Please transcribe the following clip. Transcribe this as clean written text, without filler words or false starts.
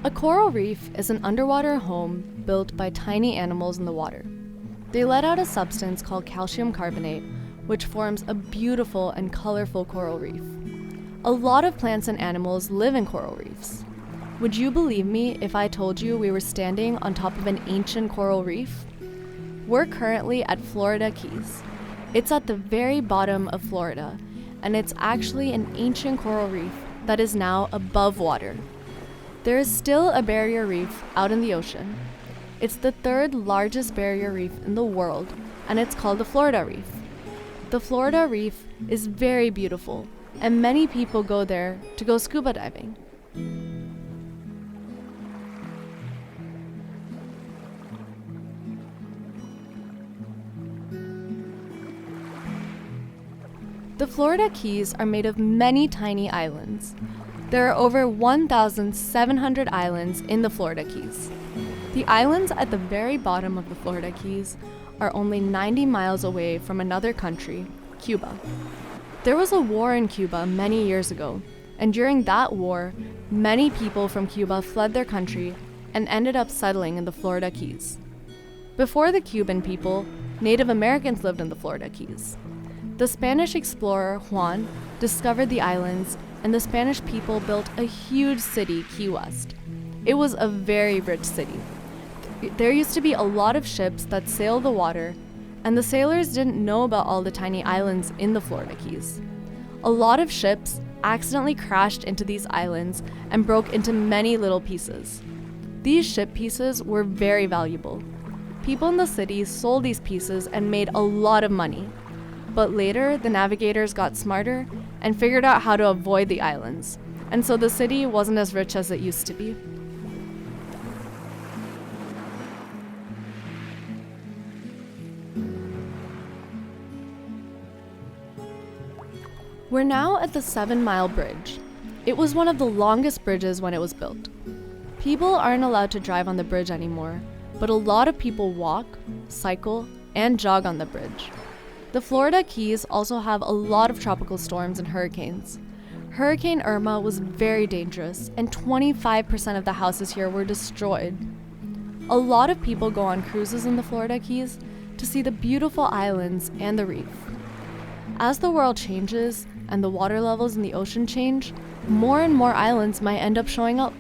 A coral reef is an underwater home built by tiny animals in the water. They let out a substance called calcium carbonate, which forms a beautiful and colorful coral reef. A lot of plants and animals live in coral reefs. Would you believe me if I told you we were standing on top of an ancient coral reef? We're currently at Florida Keys. It's at the very bottom of Florida, and it's actually an ancient coral reef that is now above water. There is still a barrier reef out in the ocean. It's the third largest barrier reef in the world, and it's called the Florida Reef. The Florida Reef is very beautiful, and many people go there to go scuba diving. The Florida Keys are made of many tiny islands. There are over 1,700 islands in the Florida Keys. The islands at the very bottom of the Florida Keys are only 90 miles away from another country, Cuba. There was a war in Cuba many years ago, and during that war, many people from Cuba fled their country and ended up settling in the Florida Keys. Before the Cuban people, Native Americans lived in the Florida Keys. The Spanish explorer Juan discovered the islands, and the Spanish people built a huge city, Key West. It was a very rich city. There used to be a lot of ships that sailed the water, and the sailors didn't know about all the tiny islands in the Florida Keys. A lot of ships accidentally crashed into these islands and broke into many little pieces. These ship pieces were very valuable. People in the city sold these pieces and made a lot of money. But later, the navigators got smarter and figured out how to avoid the islands, and so the city wasn't as rich as it used to be. We're now at the 7 Mile Bridge. It was one of the longest bridges when it was built. People aren't allowed to drive on the bridge anymore, but a lot of people walk, cycle, and jog on the bridge. The Florida Keys also have a lot of tropical storms and hurricanes. Hurricane Irma was very dangerous, and 25% of the houses here were destroyed. A lot of people go on cruises in the Florida Keys to see the beautiful islands and the reef. As the world changes and the water levels in the ocean change, more and more islands might end up showing up.